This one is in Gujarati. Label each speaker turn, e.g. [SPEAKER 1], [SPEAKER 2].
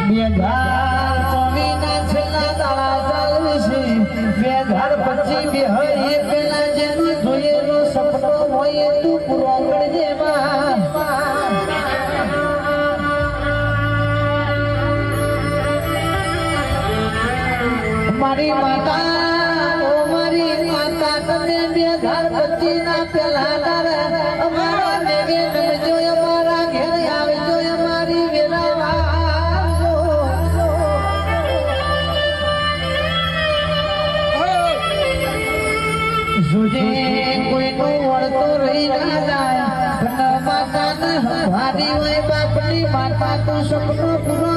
[SPEAKER 1] બેઘાર સ્વામીના છેલ્લા દાડા ચાલુ છે બેઘાર પછી બે હરી પેલા જેનું જોયેલું સપનું હોય તું પૂરો કરજે મારી માતા તમે બેઘાર પછી ના પેલા દાડા અમારા દેવે નમજો અમારા ઘેર આવજો અમારી વેરાવા સુજે કોઈનું વળતો રહી ના જાય માતા ને ભારી હોય બાપની માતા તો સપનો પૂરો